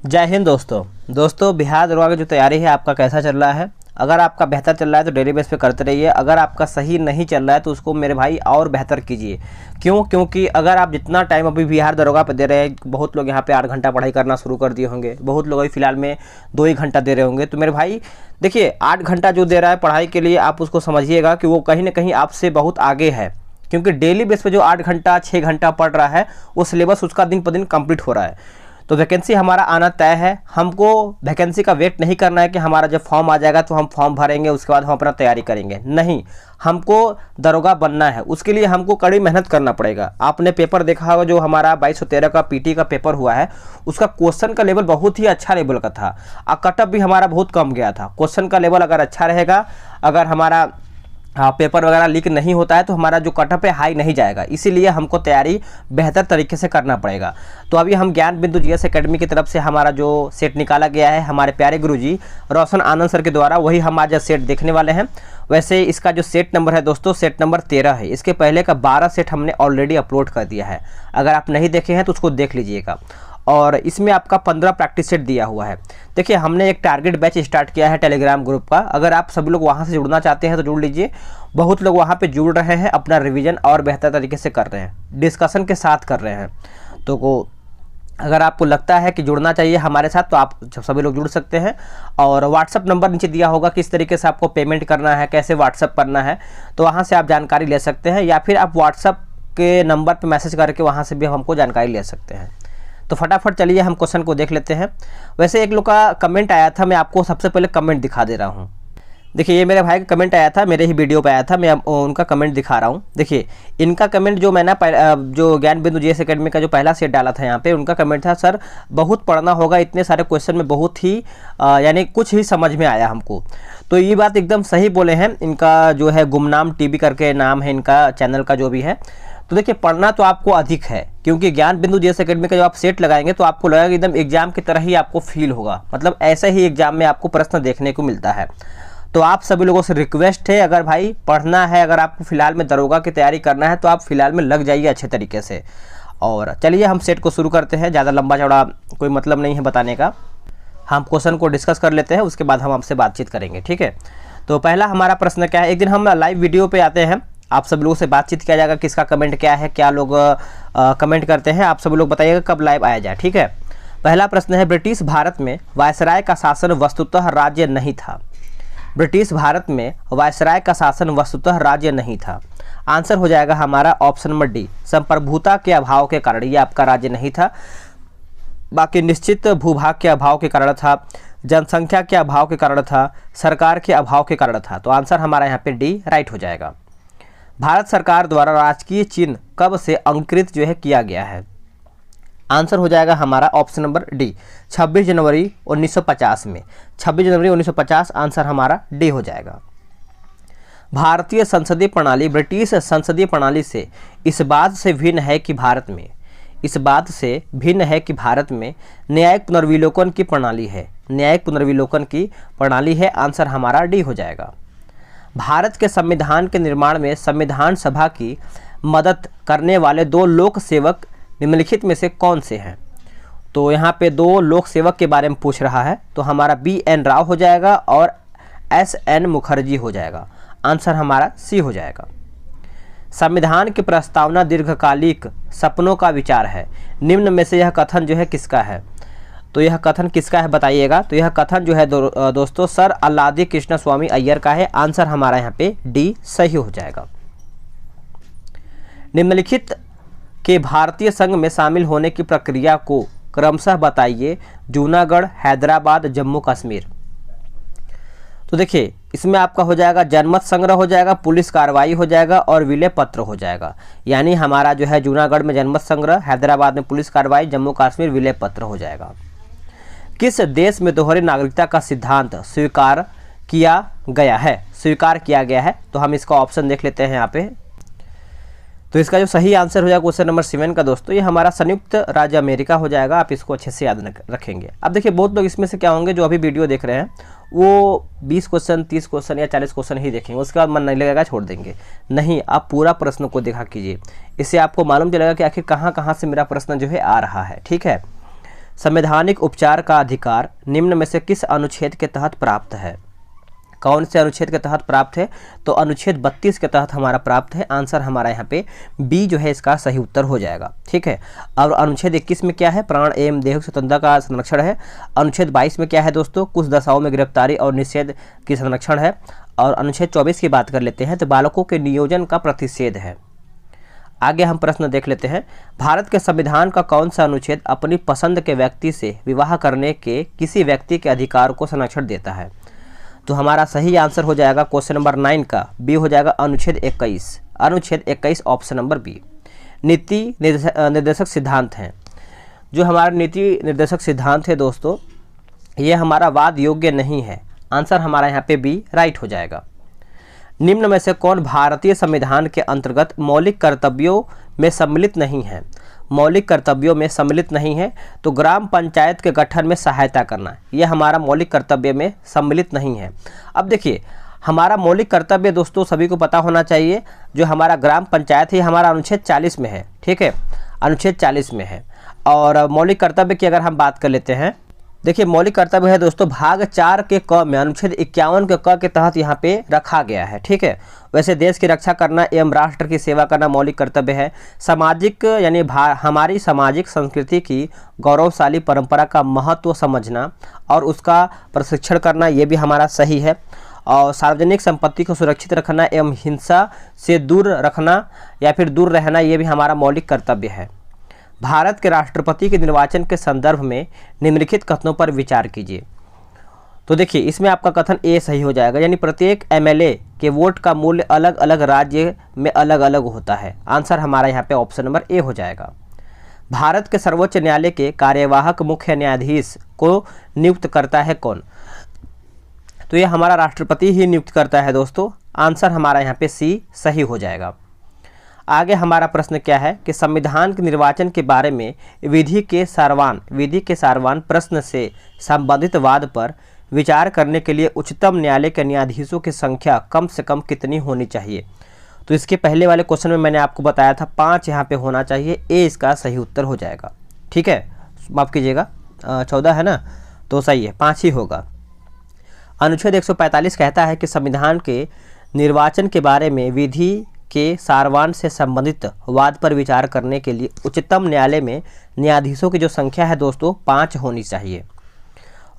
जय हिंद दोस्तों बिहार दरोगा की जो तैयारी है आपका कैसा चल रहा है। अगर आपका बेहतर चल रहा है तो डेली बेस पे करते रहिए। अगर आपका सही नहीं चल रहा है तो उसको मेरे भाई और बेहतर कीजिए। क्योंकि अगर आप जितना टाइम अभी बिहार दरोगा पे दे रहे हैं, बहुत लोग यहाँ पे 8 घंटा पढ़ाई करना शुरू कर दिए होंगे, बहुत लोग अभी फिलहाल में 2 ही घंटा दे रहे होंगे। तो मेरे भाई देखिए 8 घंटा जो दे रहा है पढ़ाई के लिए, आप उसको समझिएगा कि वो कहीं ना कहीं आपसे बहुत आगे है। क्योंकि डेली बेस पे जो 8 घंटा 6 घंटा पढ़ रहा है वो सिलेबस उसका दिन पर दिन कंप्लीट हो रहा है। तो वैकेंसी हमारा आना तय है। हमको वैकेंसी का वेट नहीं करना है कि हमारा जब फॉर्म आ जाएगा तो हम फॉर्म भरेंगे, उसके बाद हम अपना तैयारी करेंगे। नहीं, हमको दरोगा बनना है। उसके लिए हमको कड़ी मेहनत करना पड़ेगा। आपने पेपर देखा होगा जो हमारा 2213 का पीटी का पेपर हुआ है, उसका क्वेश्चन का लेवल बहुत ही अच्छा लेवल का था और कटअप भी हमारा बहुत कम गया था। क्वेश्चन का लेवल अगर अच्छा रहेगा, अगर हमारा पेपर वगैरह लीक नहीं होता है तो हमारा जो कटअप है हाई नहीं जाएगा। इसीलिए हमको तैयारी बेहतर तरीके से करना पड़ेगा। तो अभी हम ज्ञान बिंदु जीएस एकेडमी की तरफ से हमारा जो सेट निकाला गया है हमारे प्यारे गुरुजी रोशन आनंद सर के द्वारा, वही हम आज सेट देखने वाले हैं। वैसे इसका जो सेट नंबर है दोस्तों, सेट नंबर 13 है। इसके पहले का 12 सेट हमने ऑलरेडी अपलोड कर दिया है। अगर आप नहीं देखे हैं तो उसको देख लीजिएगा। और इसमें आपका 15 प्रैक्टिस सेट दिया हुआ है। देखिए हमने एक टारगेट बैच स्टार्ट किया है टेलीग्राम ग्रुप का। अगर आप सभी लोग वहां से जुड़ना चाहते हैं तो जुड़ लीजिए। बहुत लोग वहां पे जुड़ रहे हैं, अपना रिवीजन और बेहतर तरीके से कर रहे हैं, डिस्कशन के साथ कर रहे हैं। तो अगर आपको लगता है कि जुड़ना चाहिए हमारे साथ तो आप सभी लोग जुड़ सकते हैं। और व्हाट्सअप नंबर नीचे दिया होगा, किस तरीके से आपको पेमेंट करना है, कैसे व्हाट्सअप करना है, तो वहाँ से आप जानकारी ले सकते हैं। या फिर आप व्हाट्सअप के नंबर पर मैसेज करके वहाँ से भी हमको जानकारी ले सकते हैं। तो फटाफट चलिए हम क्वेश्चन को देख लेते हैं। वैसे एक लोग का कमेंट आया था, मैं आपको सबसे पहले कमेंट दिखा दे रहा हूँ। देखिए ये मेरे भाई का कमेंट आया था, मेरे ही वीडियो पे आया था, मैं उनका कमेंट दिखा रहा हूँ। देखिए इनका कमेंट जो मैंने जो ज्ञान बिंदु जीएस एकेडमी का जो पहला सेट डाला था यहाँ पे, उनका कमेंट था, सर बहुत पढ़ना होगा, इतने सारे क्वेश्चन में बहुत ही यानी कुछ ही समझ में आया हमको। तो ये बात एकदम सही बोले हैं। इनका जो है गुमनाम टीवी करके नाम है इनका चैनल का जो भी है। तो देखिए पढ़ना तो आपको अधिक है, क्योंकि ज्ञान बिंदु जीएस एकेडमी का जब आप सेट लगाएंगे तो आपको लगेगा एकदम एग्जाम की तरह ही आपको फील होगा। मतलब ऐसे ही एग्जाम में आपको प्रश्न देखने को मिलता है। तो आप सभी लोगों से रिक्वेस्ट है, अगर भाई पढ़ना है, अगर आपको फिलहाल में दरोगा की तैयारी करना है तो आप फिलहाल में लग जाइए अच्छे तरीके से। और चलिए हम सेट को शुरू करते हैं। ज़्यादा लंबा चौड़ा कोई मतलब नहीं है बताने का, हम क्वेश्चन को डिस्कस कर लेते हैं, उसके बाद हम आपसे बातचीत करेंगे, ठीक है। तो पहला हमारा प्रश्न क्या है, एक दिन हम लाइव वीडियो पे आते हैं, आप सब लोगों से बातचीत किया जाएगा, किसका कमेंट क्या है, क्या लोग कमेंट करते हैं, आप सब लोग बताइएगा कब लाइव आया जाए, ठीक है। पहला प्रश्न है, ब्रिटिश भारत में वायसराय का शासन वस्तुतः राज्य नहीं था। ब्रिटिश भारत में वायसराय का शासन वस्तुतः राज्य नहीं था। आंसर हो जाएगा हमारा ऑप्शन नंबर डी, संप्रभुता के अभाव के कारण ये आपका राज्य नहीं था। बाकी निश्चित भूभाग के अभाव के कारण था, जनसंख्या के अभाव के कारण था, सरकार के अभाव के कारण था। तो आंसर हमारा यहाँ पे डी राइट हो जाएगा। भारत सरकार द्वारा राजकीय चिन्ह कब से अंकित जो है किया गया है। आंसर हो जाएगा हमारा ऑप्शन नंबर डी, 26 जनवरी 1950 में। 26 जनवरी 1950 आंसर हमारा डी हो जाएगा। भारतीय संसदीय प्रणाली ब्रिटिश संसदीय प्रणाली से इस बात से भिन्न है कि भारत में न्यायिक पुनर्विलोकन की प्रणाली है। न्यायिक पुनर्विलोकन की प्रणाली है, आंसर हमारा डी हो जाएगा। भारत के संविधान के निर्माण में संविधान सभा की मदद करने वाले 2 लोक सेवक निम्नलिखित में से कौन से हैं। तो यहाँ पे 2 लोक सेवक के बारे में पूछ रहा है, तो हमारा BN राव हो जाएगा और SN मुखर्जी हो जाएगा। आंसर हमारा सी हो जाएगा। संविधान की प्रस्तावना दीर्घकालिक सपनों का विचार है। निम्न में से यह कथन जो है किसका है। तो यह कथन किसका है बताइएगा। तो यह कथन जो है दोस्तों सर अल्लादी कृष्ण स्वामी अय्यर का है। आंसर हमारा यहाँ पे डी सही हो जाएगा। निम्नलिखित के भारतीय संघ में शामिल होने की प्रक्रिया को क्रमशः बताइए। जूनागढ़, हैदराबाद, जम्मू कश्मीर। तो देखिए इसमें आपका हो जाएगा जनमत संग्रह हो जाएगा, पुलिस कार्रवाई हो जाएगा और विलय पत्र हो जाएगा। यानी हमारा जो है जूनागढ़ में जनमत संग्रह, हैदराबाद में पुलिस कार्रवाई, जम्मू कश्मीर विलय पत्र हो जाएगा। किस देश में दोहरी नागरिकता का सिद्धांत स्वीकार किया गया है। तो हम इसका ऑप्शन देख लेते हैं यहाँ पे। तो इसका जो सही आंसर हो जाएगा क्वेश्चन नंबर 7 का दोस्तों, ये हमारा संयुक्त राज्य अमेरिका हो जाएगा। आप इसको अच्छे से याद रखेंगे। अब देखिए बहुत लोग इसमें से क्या होंगे जो अभी वीडियो देख रहे हैं वो 20 क्वेश्चन 30 क्वेश्चन या 40 क्वेश्चन ही देखेंगे, उसके बाद मन नहीं लगेगा छोड़ देंगे। नहीं, आप पूरा प्रश्न को देखा कीजिए, इससे आपको मालूम चलेगा कि आखिर कहाँ से मेरा प्रश्न जो है आ रहा है, ठीक है। संवैधानिक उपचार का अधिकार निम्न में से किस अनुच्छेद के तहत प्राप्त है? कौन से अनुच्छेद के तहत प्राप्त है? तो अनुच्छेद 32 के तहत हमारा प्राप्त है। आंसर हमारा यहाँ पे बी जो है इसका सही उत्तर हो जाएगा। ठीक है। और अनुच्छेद 21 में क्या है? प्राण एवं देह स्वतंत्रता का संरक्षण है। अनुच्छेद 22 में क्या है दोस्तों? कुछ दशाओं में गिरफ्तारी और निषेध की संरक्षण है। और अनुच्छेद 24 की बात कर लेते हैं तो बालकों के नियोजन का प्रतिषेध है। आगे हम प्रश्न देख लेते हैं। भारत के संविधान का कौन सा अनुच्छेद अपनी पसंद के व्यक्ति से विवाह करने के किसी व्यक्ति के अधिकार को संरक्षण देता है? तो हमारा सही आंसर हो जाएगा क्वेश्चन नंबर 9 का बी हो जाएगा अनुच्छेद 21। अनुच्छेद 21 ऑप्शन नंबर बी। नीति निर्देशक सिद्धांत हैं। जो हमारा नीति निर्देशक सिद्धांत है दोस्तों, ये हमारा वाद योग्य नहीं है। आंसर हमारा यहाँ पे बी राइट हो जाएगा। निम्न में से कौन भारतीय संविधान के अंतर्गत मौलिक कर्तव्यों में सम्मिलित नहीं है? मौलिक कर्तव्यों में सम्मिलित नहीं है तो ग्राम पंचायत के गठन में सहायता करना, यह हमारा मौलिक कर्तव्य में सम्मिलित नहीं है। अब देखिए, हमारा मौलिक कर्तव्य दोस्तों सभी को पता होना चाहिए, जो हमारा ग्राम पंचायत है हमारा अनुच्छेद 40 में है। ठीक है, अनुच्छेद 40 में है। और मौलिक कर्तव्य की अगर हम बात कर लेते हैं, देखिए मौलिक कर्तव्य है दोस्तों भाग 4 के क में अनुच्छेद 51 के क के तहत यहाँ पे रखा गया है। ठीक है। वैसे देश की रक्षा करना एवं राष्ट्र की सेवा करना मौलिक कर्तव्य है। सामाजिक यानी हमारी सामाजिक संस्कृति की गौरवशाली परंपरा का महत्व समझना और उसका प्रशिक्षण करना, ये भी हमारा सही है। और सार्वजनिक संपत्ति को सुरक्षित रखना एवं हिंसा से दूर रखना या फिर दूर रहना, ये भी हमारा मौलिक कर्तव्य है। भारत के राष्ट्रपति के निर्वाचन के संदर्भ में निम्नलिखित कथनों पर विचार कीजिए। तो देखिए इसमें आपका कथन ए सही हो जाएगा, यानी प्रत्येक एमएलए के वोट का मूल्य अलग अलग राज्य में अलग अलग होता है। आंसर हमारा यहाँ पे ऑप्शन नंबर ए हो जाएगा। भारत के सर्वोच्च न्यायालय के कार्यवाहक मुख्य न्यायाधीश को नियुक्त करता है कौन? तो ये हमारा राष्ट्रपति ही नियुक्त करता है दोस्तों। आंसर हमारा यहाँ पे सी सही हो जाएगा। आगे हमारा प्रश्न क्या है कि संविधान के निर्वाचन के बारे में विधि के सारवान प्रश्न से संबंधित वाद पर विचार करने के लिए उच्चतम न्यायालय के न्यायाधीशों की संख्या कम से कम कितनी होनी चाहिए? तो इसके पहले वाले क्वेश्चन में मैंने आपको बताया था 5 यहाँ पे होना चाहिए। ए इसका सही उत्तर हो जाएगा। ठीक है, माफ़ कीजिएगा 14 है ना, तो सही है 5 ही होगा। अनुच्छेद 145 कहता है कि संविधान के निर्वाचन के बारे में विधि के सारवान से संबंधित वाद पर विचार करने के लिए उच्चतम न्यायालय में न्यायाधीशों की जो संख्या है दोस्तों 5 होनी चाहिए।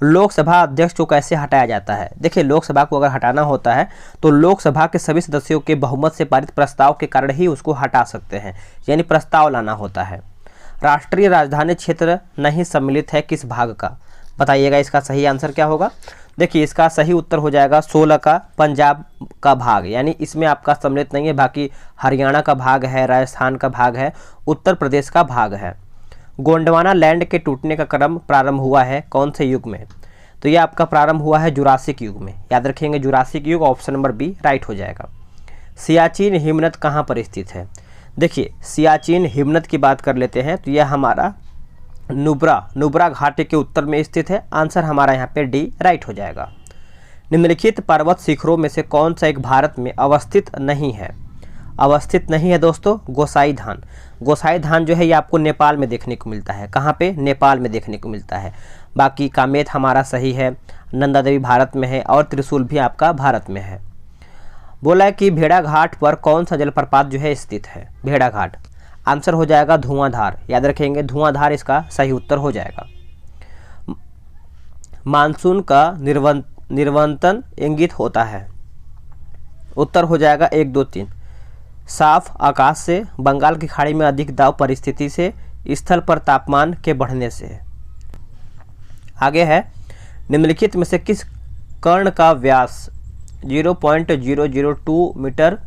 लोकसभा अध्यक्ष को कैसे हटाया जाता है? देखिए लोकसभा को अगर हटाना होता है तो लोकसभा के सभी सदस्यों के बहुमत से पारित प्रस्ताव के कारण ही उसको हटा सकते हैं, यानी प्रस्ताव लाना होता है। राष्ट्रीय राजधानी क्षेत्र नहीं सम्मिलित है किस भाग का? बताइएगा इसका सही आंसर क्या होगा। देखिए इसका सही उत्तर हो जाएगा 16 का पंजाब का भाग, यानी इसमें आपका सम्मिलित नहीं है। बाकी हरियाणा का भाग है, राजस्थान का भाग है, उत्तर प्रदेश का भाग है। गोंडवाना लैंड के टूटने का क्रम प्रारंभ हुआ है कौन से युग में? तो ये आपका प्रारंभ हुआ है जुरासिक युग में। याद रखेंगे जुरासिक युग, ऑप्शन नंबर बी राइट हो जाएगा। सियाचिन हिमनद कहाँ पर स्थित है? देखिए सियाचिन हिमनद की बात कर लेते हैं तो यह हमारा नुब्रा घाटी के उत्तर में स्थित है। आंसर हमारा यहाँ पे डी राइट हो जाएगा। निम्नलिखित पर्वत शिखरों में से कौन सा एक भारत में अवस्थित नहीं है? अवस्थित नहीं है दोस्तों गोसाई धान। गोसाई धान जो है ये आपको नेपाल में देखने को मिलता है। कहाँ पे? नेपाल में देखने को मिलता है। बाकी कामेत हमारा सही है, नंदा देवी भारत में है और त्रिशूल भी आपका भारत में है। बोला है कि भेड़ा घाट पर कौन सा जलप्रपात जो है स्थित है? भेड़ा घाट। आंसर हो जाएगा धुआंधार। याद रखेंगे धुआंधार इसका सही उत्तर हो जाएगा। मानसून का निर्वंतन इंगित होता है। उत्तर हो जाएगा 1 2 3। साफ आकाश से, बंगाल की खाड़ी में अधिक दाब परिस्थिति से, स्थल पर तापमान के बढ़ने से। आगे है निम्नलिखित में से किस कर्ण का व्यास 0.002 मीटर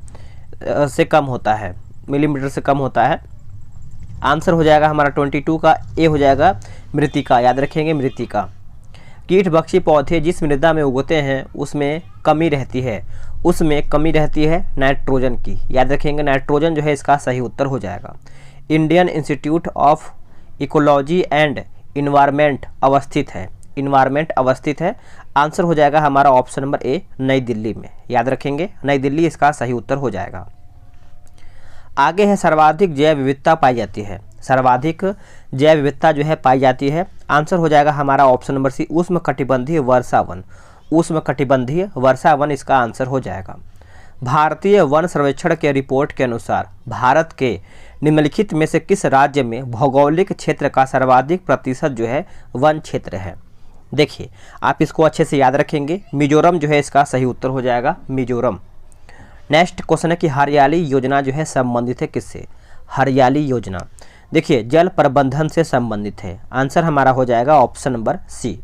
से कम होता है, मिलीमीटर से कम होता है? आंसर हो जाएगा हमारा 22 का ए हो जाएगा मृतिका। याद रखेंगे मृतिका। कीटभक्षी पौधे जिस मृदा में उगते हैं उसमें कमी रहती है, उसमें कमी रहती है नाइट्रोजन की। याद रखेंगे नाइट्रोजन जो है इसका सही उत्तर हो जाएगा। Indian institute of ecology and environment अवस्थित है। इन्वायरमेंट अवस्थित है। आंसर हो जाएगा हमारा ऑप्शन नंबर ए नई दिल्ली में। याद रखेंगे नई दिल्ली इसका सही उत्तर हो जाएगा। आगे है सर्वाधिक जैव विविधता पाई जाती है। सर्वाधिक जैव विविधता जो है पाई जाती है। आंसर हो जाएगा हमारा ऑप्शन नंबर सी, उष्णकटिबंधीय वर्षा वन। उष्णकटिबंधीय वर्षा वन इसका आंसर हो जाएगा। भारतीय वन सर्वेक्षण के रिपोर्ट के अनुसार भारत के निम्नलिखित में से किस राज्य में भौगोलिक क्षेत्र का सर्वाधिक प्रतिशत जो है वन क्षेत्र है। देखिए आप इसको अच्छे से याद रखेंगे, मिजोरम जो है इसका सही उत्तर हो जाएगा, मिजोरम। नेक्स्ट क्वेश्चन है कि हरियाली योजना जो है संबंधित है किससे। हरियाली योजना देखिए जल प्रबंधन से संबंधित है। आंसर हमारा हो जाएगा ऑप्शन नंबर सी।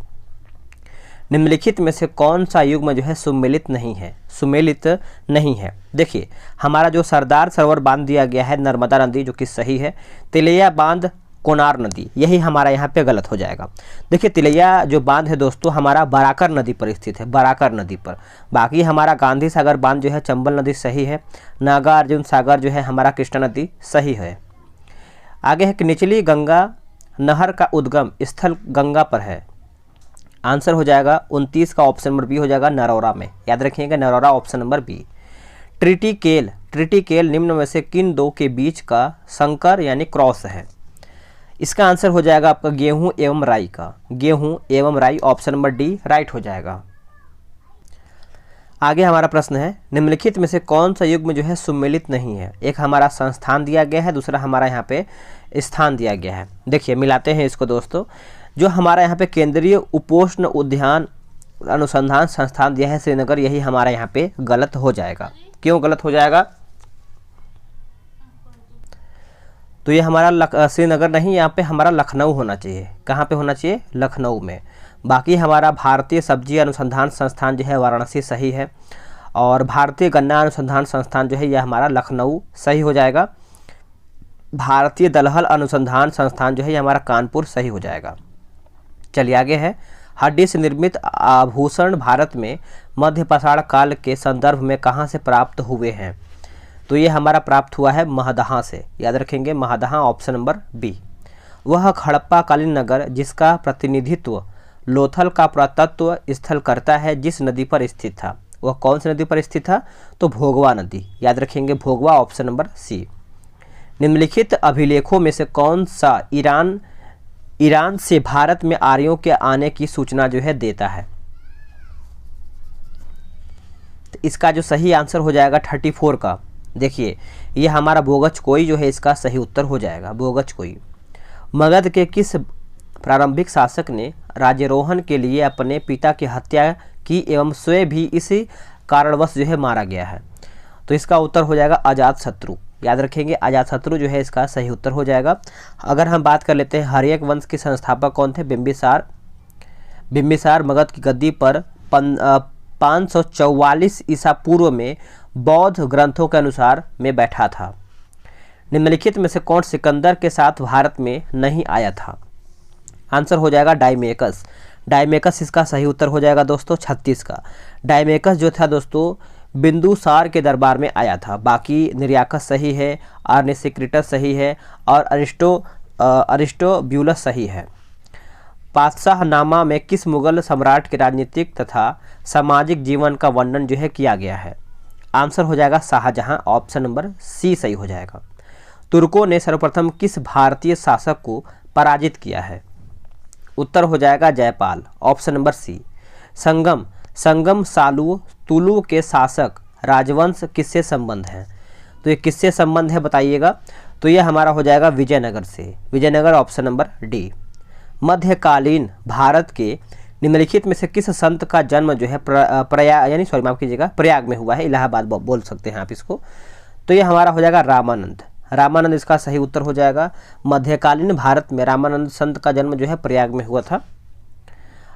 निम्नलिखित में से कौन सा युग्म जो है सुमेलित नहीं है, सुमेलित नहीं है। देखिए हमारा जो सरदार सरोवर बांध दिया गया है नर्मदा नदी, जो कि सही है। तिलैया बांध कोनार नदी, यही हमारा यहाँ पे गलत हो जाएगा। देखिए तिलैया जो बांध है दोस्तों हमारा बराकर नदी पर स्थित है, बराकर नदी पर। बाकी हमारा गांधी सागर बांध जो है चंबल नदी सही है। नागार्जुन सागर जो है हमारा कृष्णा नदी सही है। आगे है कि निचली गंगा नहर का उद्गम स्थल गंगा पर है। आंसर हो जाएगा 29 का ऑप्शन नंबर बी हो जाएगा, नरौरा में। याद रखिएगा Narora option number B. Triticale निम्न में से किन दो के बीच का संकर यानी क्रॉस है। इसका आंसर हो जाएगा आपका गेहूं एवं राई का, गेहूं एवं राई ऑप्शन नंबर डी राइट हो जाएगा। आगे हमारा प्रश्न है निम्नलिखित में से कौन सा युग्म जो है सुमेलित नहीं है। एक हमारा संस्थान दिया गया है, दूसरा हमारा यहाँ पे स्थान दिया गया है। देखिए मिलाते हैं इसको दोस्तों। जो हमारा यहाँ पे केंद्रीय उपोष्ण उद्यान अनुसंधान संस्थान दिया है श्रीनगर, यही हमारा यहाँ पे गलत हो जाएगा। क्यों गलत हो जाएगा? तो ये हमारा श्रीनगर नहीं, यहाँ पे हमारा लखनऊ होना चाहिए। कहाँ पे होना चाहिए? लखनऊ में। बाकी हमारा भारतीय सब्जी अनुसंधान संस्थान जो है वाराणसी सही है, और भारतीय गन्ना अनुसंधान संस्थान जो है यह हमारा लखनऊ सही हो जाएगा। भारतीय दलहन अनुसंधान संस्थान जो है यह हमारा कानपुर सही हो जाएगा। चलिए आगे है, हड्डी से निर्मित आभूषण भारत में मध्य पाषाण काल के संदर्भ में कहाँ से प्राप्त हुए हैं। तो ये हमारा प्राप्त हुआ है महदहा से। याद रखेंगे महदहा ऑप्शन नंबर बी। वह हड़प्पा कालीन नगर जिसका प्रतिनिधित्व लोथल का पुरातत्व स्थल करता है जिस नदी पर स्थित था, वह कौन सी नदी पर स्थित था? तो भोगवा नदी। याद रखेंगे भोगवा ऑप्शन नंबर सी। निम्नलिखित अभिलेखों में से कौन सा ईरान से भारत में आर्यों के आने की सूचना जो है देता है। तो इसका जो सही आंसर हो जाएगा 34 का। देखिए ये हमारा बोगचकोई जो है इसका सही उत्तर हो जाएगा, बोगचकोई। मगध के किस प्रारंभिक शासक ने राज्यारोहण के लिए अपने पिता की हत्या की एवं स्वयं भी इसी कारणवश जो है मारा गया है? तो इसका उत्तर हो जाएगा अजातशत्रु। याद रखेंगे अजातशत्रु जो है इसका सही उत्तर हो जाएगा। अगर हम बात कर लेते हैं हर्यक वंश के संस्थापक कौन थे? बिम्बिसार मगध की गद्दी पर 544 ईसा पूर्व में बौद्ध ग्रंथों के अनुसार में बैठा था। निम्नलिखित में से कौन सिकंदर के साथ भारत में नहीं आया था? आंसर हो जाएगा डायमेकस। डायमेकस इसका सही उत्तर हो जाएगा दोस्तों 36 का। डायमेकस जो था दोस्तों बिंदुसार के दरबार में आया था। बाकी निर्याकस सही है, आर्निसिक्रिटस सही है, और अरिस्टोब्यूलस सही है। पातशाहनामा में किस मुगल सम्राट के राजनीतिक तथा सामाजिक जीवन का वर्णन जो है किया गया है? आंसर हो जाएगा शाहजहां ऑप्शन नंबर सी सही हो जाएगा। तुर्कों ने सर्वप्रथम किस भारतीय शासक को पराजित किया है? उत्तर हो जाएगा जयपाल ऑप्शन नंबर सी। संगम सालू तुलु के शासक राजवंश किससे संबंध है? तो ये किससे संबंध है बताइएगा? तो ये हमारा हो जाएगा विजयनगर से, विजयनगर ऑप्शन नंबर डी। मध्यकालीन भारत के निम्नलिखित में से किस संत का जन्म जो है प्रयाग में हुआ है? इलाहाबाद बोल सकते हैं आप इसको। तो ये हमारा हो जाएगा रामानंद। रामानंद इसका सही उत्तर हो जाएगा। मध्यकालीन भारत में रामानंद संत का जन्म जो है प्रयाग में हुआ था।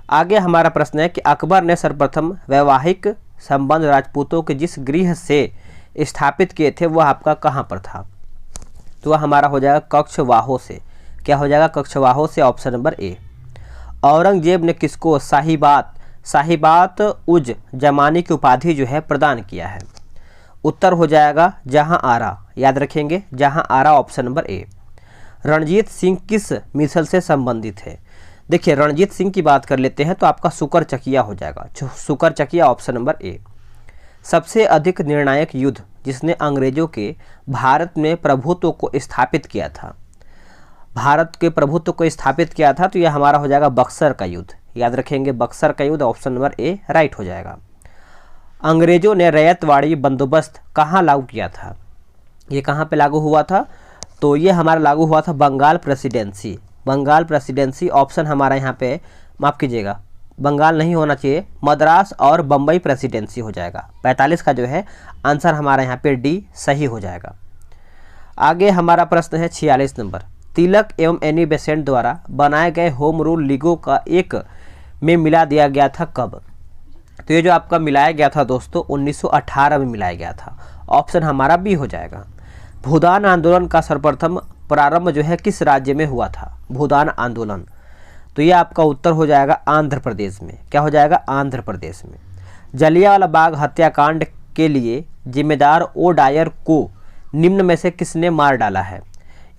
आगे हमारा प्रश्न है कि अकबर ने सर्वप्रथम वैवाहिक संबंध राजपूतों के जिस गृह से स्थापित किए थे वह आपका कहाँ पर था? तो वह हमारा हो जाएगा कक्षवाहों से। क्या हो जाएगा? कक्षवाहों से ऑप्शन नंबर ए। औरंगजेब ने किसको साहिबात उज जमानी की उपाधि जो है प्रदान किया है? उत्तर हो जाएगा जहां आरा। याद रखेंगे जहां Arrah option number A. Ranjit Singh किस मिसल से संबंधित है? देखिए रणजीत सिंह की बात कर लेते हैं तो आपका सुकर चकिया हो जाएगा, सुकर चकिया ऑप्शन नंबर ए। सबसे अधिक निर्णायक युद्ध जिसने अंग्रेजों के भारत में प्रभुत्व को स्थापित किया था? भारत के प्रभुत्व को स्थापित किया था, तो यह हमारा हो जाएगा बक्सर का युद्ध। याद रखेंगे बक्सर का युद्ध, ऑप्शन नंबर ए राइट हो जाएगा। अंग्रेजों ने रैयतवाड़ी बंदोबस्त कहाँ लागू किया था? ये कहाँ पे लागू हुआ था? तो ये हमारा लागू हुआ था Bengal presidency. Bengal presidency option हमारा यहाँ पे, माफ़ कीजिएगा, बंगाल नहीं होना चाहिए, मद्रास और बम्बई प्रेसिडेंसी हो जाएगा। 45 का जो है आंसर हमारा यहाँ पे डी सही हो जाएगा। आगे हमारा प्रश्न है 46 नंबर। तिलक एवं एनी बेसेंट द्वारा बनाए गए होम रूल लीगों का एक में मिला दिया गया था कब? तो ये जो आपका मिलाया गया था दोस्तों 1918 में मिलाया गया था। ऑप्शन हमारा बी हो जाएगा। भूदान आंदोलन का सर्वप्रथम प्रारंभ जो है किस राज्य में हुआ था? भूदान आंदोलन, तो ये आपका उत्तर हो जाएगा आंध्र प्रदेश में। क्या हो जाएगा? आंध्र प्रदेश में। जलियांवाला बाग हत्याकांड के लिए जिम्मेदार ओ डायर को निम्न में से किसने मार डाला है,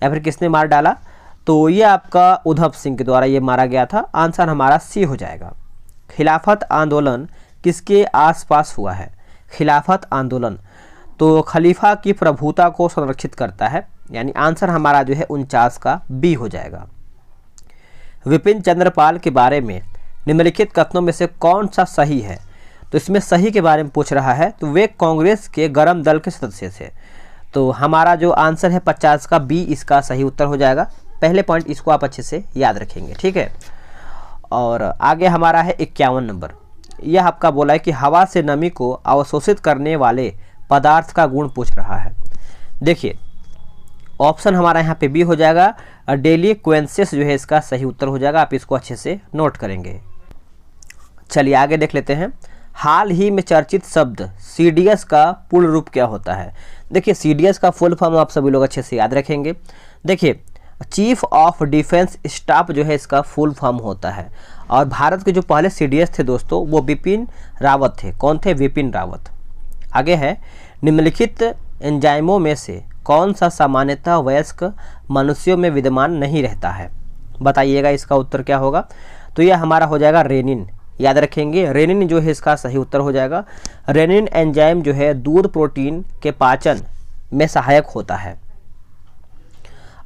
या फिर किसने मार डाला? तो ये आपका उधम सिंह के द्वारा ये मारा गया था। आंसर हमारा सी हो जाएगा। खिलाफत आंदोलन किसके आसपास हुआ है? खिलाफत आंदोलन तो खलीफा की प्रभुता को संरक्षित करता है, यानी आंसर हमारा जो है 49 का बी हो जाएगा। विपिन चंद्रपाल के बारे में निम्नलिखित कथनों में से कौन सा सही है? तो इसमें सही के बारे में पूछ रहा है, तो वे कांग्रेस के गरम दल के सदस्य थे। तो हमारा जो आंसर है 50 का बी इसका सही उत्तर हो जाएगा। पहले पॉइंट इसको आप अच्छे से याद रखेंगे, ठीक है। और आगे हमारा है 51 नंबर। यह आपका बोला है कि हवा से नमी को अवशोषित करने वाले पदार्थ का गुण पूछ रहा है। देखिए ऑप्शन हमारा यहाँ पे बी हो जाएगा। डेलिक्वेंसेस जो है इसका सही उत्तर हो जाएगा। आप इसको अच्छे से नोट करेंगे। चलिए आगे देख लेते हैं। हाल ही में चर्चित शब्द सीडीएस का पूर्ण रूप क्या होता है? देखिए सीडीएस का फुल फॉर्म आप सभी लोग अच्छे से याद रखेंगे। देखिए चीफ ऑफ डिफेंस स्टाफ जो है इसका फुल फॉर्म होता है। और भारत के जो पहले सीडीएस थे दोस्तों वो बिपिन रावत थे। कौन थे? विपिन रावत। आगे है निम्नलिखित एंजाइमों में से कौन सा सामान्यतः वयस्क मनुष्यों में विद्यमान नहीं रहता है? बताइएगा इसका उत्तर क्या होगा? तो यह हमारा हो जाएगा रेनिन। याद रखेंगे रेनिन जो है इसका सही उत्तर हो जाएगा। रेनिन एंजाइम जो है दूध प्रोटीन के पाचन में सहायक होता है।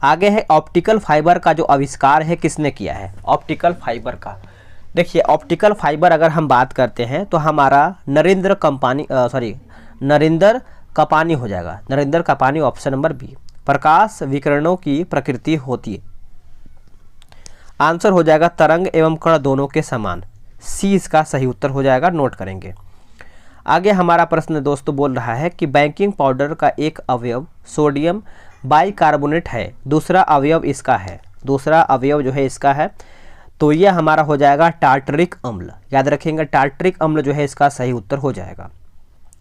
आगे है ऑप्टिकल फाइबर का जो आविष्कार है किसने किया है? ऑप्टिकल फाइबर का, देखिए ऑप्टिकल फाइबर अगर हम बात करते हैं तो हमारा नरेंद्र कपानी हो जाएगा। Narendra Kapany option number B. प्रकाश विकिरणों की प्रकृति होती है, आंसर हो जाएगा तरंग एवं कण दोनों के समान। सी इसका सही उत्तर हो जाएगा, नोट करेंगे। आगे हमारा प्रश्न दोस्तों बोल रहा है कि बेकिंग पाउडर का एक अवयव सोडियम बाइकार्बोनेट है, दूसरा अवयव इसका है। दूसरा अवयव जो है इसका है, तो यह हमारा हो जाएगा टार्टरिक अम्ल। याद रखेंगे टार्टरिक अम्ल जो है इसका सही उत्तर हो जाएगा।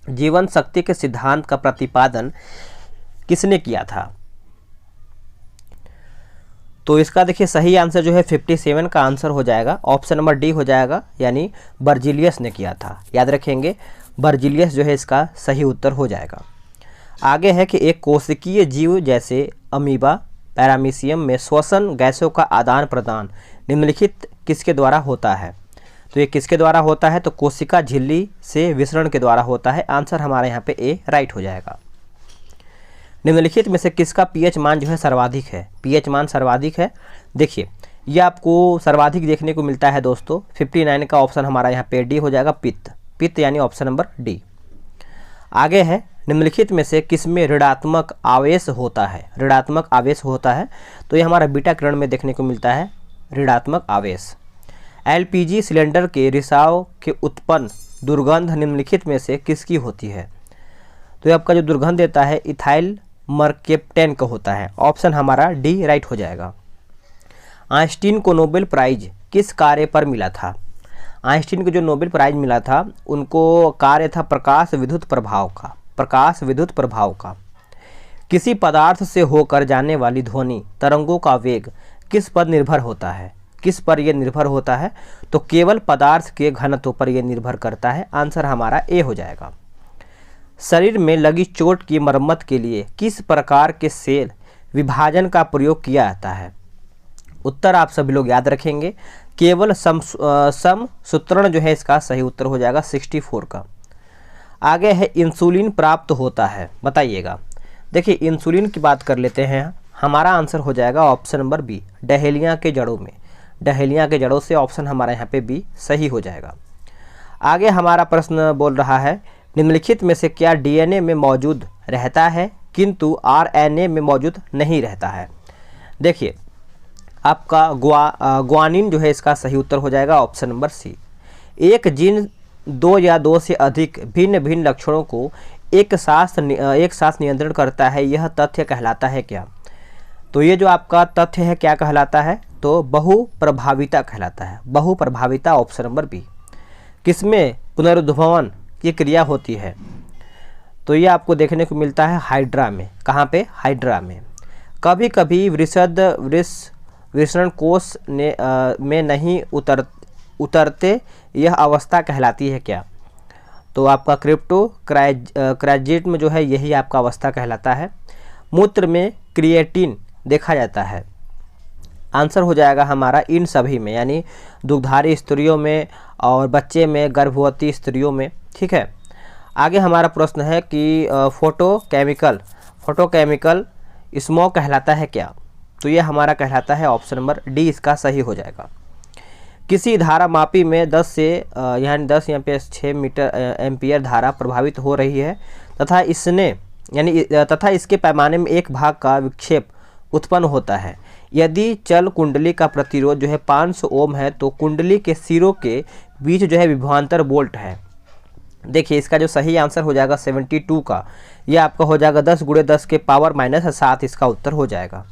जीवन शक्ति के सिद्धांत का प्रतिपादन किसने किया था? तो इसका देखिए सही आंसर जो है 57 का आंसर हो जाएगा। ऑप्शन नंबर डी हो जाएगा, यानी बर्जिलियस ने किया था। याद रखेंगे बर्जिलियस जो है इसका सही उत्तर हो जाएगा। आगे है कि एक कोशिकीय जीव जैसे अमीबा पैरामीशियम में श्वसन गैसों का आदान प्रदान निम्नलिखित किसके द्वारा होता है? तो ये किसके द्वारा होता है? तो कोशिका झिल्ली से विसरण के द्वारा होता है। आंसर हमारे यहाँ पे ए राइट हो जाएगा। निम्नलिखित में से किसका पीएच मान जो है सर्वाधिक है? पीएच मान सर्वाधिक है। देखिए ये आपको सर्वाधिक देखने को मिलता है दोस्तों 59 का ऑप्शन हमारा यहाँ पे डी हो जाएगा। पित्त यानी ऑप्शन नंबर डी। आगे है निम्नलिखित में से किसमें ऋणात्मक आवेश होता है? ऋणात्मक आवेश होता है, तो ये हमारा बीटा किरण में देखने को मिलता है ऋणात्मक आवेश। एलपीजी सिलेंडर के रिसाव के उत्पन्न दुर्गंध निम्नलिखित में से किसकी होती है? तो ये आपका जो दुर्गंध देता है इथाइल मर्केप्टेन का होता है। ऑप्शन हमारा डी राइट हो जाएगा। आइंस्टीन को नोबेल प्राइज किस कार्य पर मिला था? आइंस्टीन को जो नोबेल प्राइज मिला था उनको कार्य था प्रकाश विद्युत प्रभाव का। प्रकाश विद्युत प्रभाव का। किसी पदार्थ से होकर जाने वाली ध्वनि तरंगों का वेग किस पर निर्भर होता है? किस पर यह निर्भर होता है? तो केवल पदार्थ के घनत्व पर यह निर्भर करता है। आंसर हमारा ए हो जाएगा। शरीर में लगी चोट की मरम्मत के लिए किस प्रकार के सेल विभाजन का प्रयोग किया जाता है? उत्तर आप सभी लोग याद रखेंगे, केवल समसूत्रण जो है इसका सही उत्तर हो जाएगा 64 का। आगे है इंसुलिन प्राप्त होता है, बताइएगा। देखिए इंसुलिन की बात कर लेते हैं हमारा आंसर हो जाएगा ऑप्शन नंबर बी, डहेलिया के जड़ों में। डहेलिया के जड़ों से ऑप्शन हमारा यहाँ पे बी सही हो जाएगा। आगे हमारा प्रश्न बोल रहा है, निम्नलिखित में से क्या डीएनए में मौजूद रहता है किंतु आरएनए में मौजूद नहीं रहता है। देखिए आपका ग्वानिन जो है इसका सही उत्तर हो जाएगा ऑप्शन नंबर सी। एक जीन दो या दो से अधिक भिन्न भिन्न लक्षणों को एक साथ नियंत्रण करता है, यह तथ्य कहलाता है क्या। तो ये जो आपका तथ्य है क्या कहलाता है, तो बहुप्रभाविता कहलाता है। बहुप्रभाविता ऑप्शन नंबर बी। किसमें पुनरुद्भवन की क्रिया होती है, तो ये आपको देखने को मिलता है हाइड्रा में। कहाँ पे, हाइड्रा में। कभी कभी वृषण कोश में नहीं उतरते, यह अवस्था कहलाती है क्या। तो आपका क्राइजिज्म जो है यही आपका अवस्था कहलाता है। मूत्र में क्रिएटिन देखा जाता है, आंसर हो जाएगा हमारा इन सभी में, यानी दुग्धारी स्त्रियों में और बच्चे में, गर्भवती स्त्रियों में। ठीक है, आगे हमारा प्रश्न है कि फोटोकेमिकल स्मोक कहलाता है क्या। तो ये हमारा कहलाता है ऑप्शन नंबर डी, इसका सही हो जाएगा। किसी धारा मापी में 10 पे 6 मीटर एम्पियर धारा प्रभावित हो रही है तथा इसके पैमाने में एक भाग का विक्षेप उत्पन्न होता है। यदि चल कुंडली का प्रतिरोध जो है 500 ओम है तो कुंडली के सिरों के बीच जो है विभवांतर वोल्ट है। देखिए इसका जो सही आंसर हो जाएगा 72 का, यह आपका हो जाएगा 10 × 10 के पावर -7, इसका उत्तर हो जाएगा।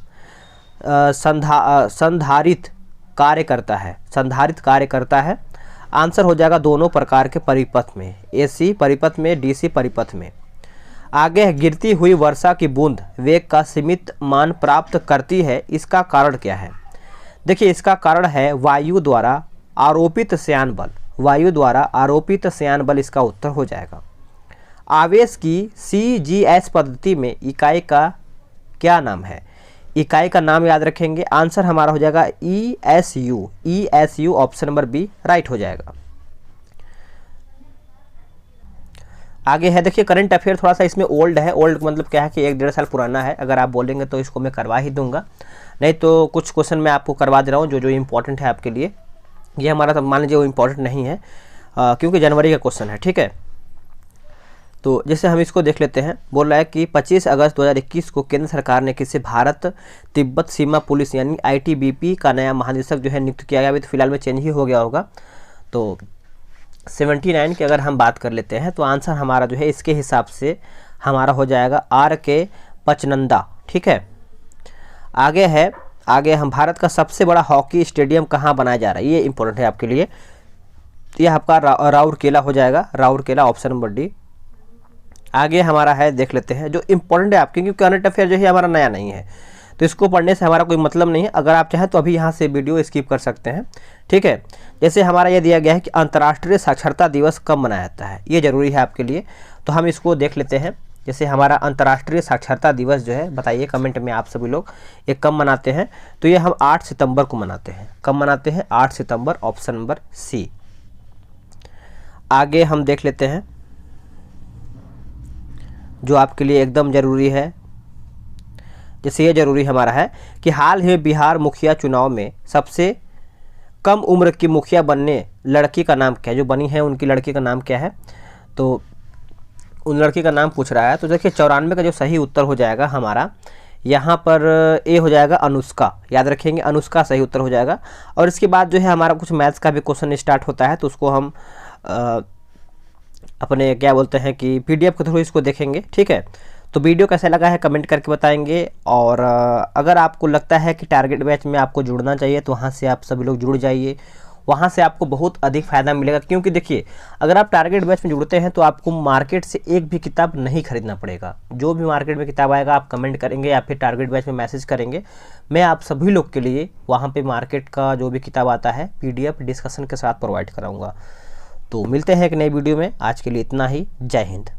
संधारित कार्य करता है, आंसर हो जाएगा दोनों प्रकार के परिपथ में, एसी परिपथ में, डीसी परिपथ में। आगे गिरती हुई वर्षा की बूंद वेग का सीमित मान प्राप्त करती है, इसका कारण क्या है। देखिए इसका कारण है वायु द्वारा आरोपित श्यान बल, इसका उत्तर हो जाएगा। आवेश की CGS पद्धति में इकाई का क्या नाम है। इकाई का नाम याद रखेंगे, आंसर हमारा हो जाएगा ESU option number B right हो जाएगा। आगे है देखिए करंट अफेयर, थोड़ा सा इसमें ओल्ड है। ओल्ड मतलब क्या है कि 1-1.5 साल पुराना है। अगर आप बोलेंगे तो इसको मैं करवा ही दूंगा, नहीं तो कुछ क्वेश्चन मैं आपको करवा दे रहा हूँ जो इंपॉर्टेंट है आपके लिए। ये हमारा मान लीजिए वो इम्पॉर्टेंट नहीं है क्योंकि जनवरी का क्वेश्चन है। ठीक है, तो जैसे हम इसको देख लेते हैं। बोल रहा है कि 25 अगस्त 2021 को केंद्र सरकार ने किसी भारत तिब्बत सीमा पुलिस यानी ITBP का नया महानिदेशक जो है नियुक्त किया गया। अभी तो फिलहाल में चेंज ही हो गया होगा। तो 79 की अगर हम बात कर लेते हैं तो आंसर हमारा जो है इसके हिसाब से हमारा हो जाएगा RK पचनंदा। ठीक है, आगे हम भारत का सबसे बड़ा हॉकी स्टेडियम कहाँ बनाया जा रहा है, ये इंपॉर्टेंट है आपके लिए। ये आपका राउरकेला हो जाएगा, राउरकेला ऑप्शन नंबर डी। आगे हमारा है देख लेते हैं जो इंपॉर्टेंट है आपके, क्योंकि करंट अफेयर जो है हमारा नया नहीं है तो इसको पढ़ने से हमारा कोई मतलब नहीं है। अगर आप चाहें तो अभी यहाँ से वीडियो स्किप कर सकते हैं। ठीक है, जैसे हमारा ये दिया गया है कि अंतर्राष्ट्रीय साक्षरता दिवस कब मनाया जाता है, ये जरूरी है आपके लिए। तो हम इसको देख लेते हैं। जैसे हमारा अंतर्राष्ट्रीय साक्षरता दिवस जो है, बताइए कमेंट में आप सभी लोग ये कब मनाते हैं। तो ये हम 8 सितंबर को मनाते हैं। कब मनाते हैं, 8 सितंबर ऑप्शन नंबर सी। आगे हम देख लेते हैं जो आपके लिए एकदम ज़रूरी है। जैसे ये ज़रूरी हमारा है कि हाल ही में बिहार मुखिया चुनाव में सबसे कम उम्र की मुखिया बनने लड़की का नाम क्या है, जो बनी है उनकी लड़की का नाम क्या है। तो उन लड़की का नाम पूछ रहा है। तो देखिए 94 का जो सही उत्तर हो जाएगा हमारा यहाँ पर ए हो जाएगा अनुष्का, याद रखेंगे अनुष्का सही उत्तर हो जाएगा। और इसके बाद जो है हमारा कुछ मैथ्स का भी क्वेश्चन स्टार्ट होता है तो उसको हम अपने क्या बोलते हैं कि PDF के थ्रू इसको देखेंगे। ठीक है, तो वीडियो कैसा लगा है कमेंट करके बताएंगे। और अगर आपको लगता है कि टारगेट बैच में आपको जुड़ना चाहिए तो वहाँ से आप सभी लोग जुड़ जाइए, वहाँ से आपको बहुत अधिक फ़ायदा मिलेगा। क्योंकि देखिए अगर आप टारगेट बैच में जुड़ते हैं तो आपको मार्केट से एक भी किताब नहीं खरीदना पड़ेगा। जो भी मार्केट में किताब आएगा आप कमेंट करेंगे या फिर टारगेट बैच में मैसेज करेंगे, मैं आप सभी लोग के लिए वहाँ पे मार्केट का जो भी किताब आता है PDF डिस्कशन के साथ प्रोवाइड कराऊँगा। तो मिलते हैं एक नई वीडियो में, आज के लिए इतना ही। जय हिंद।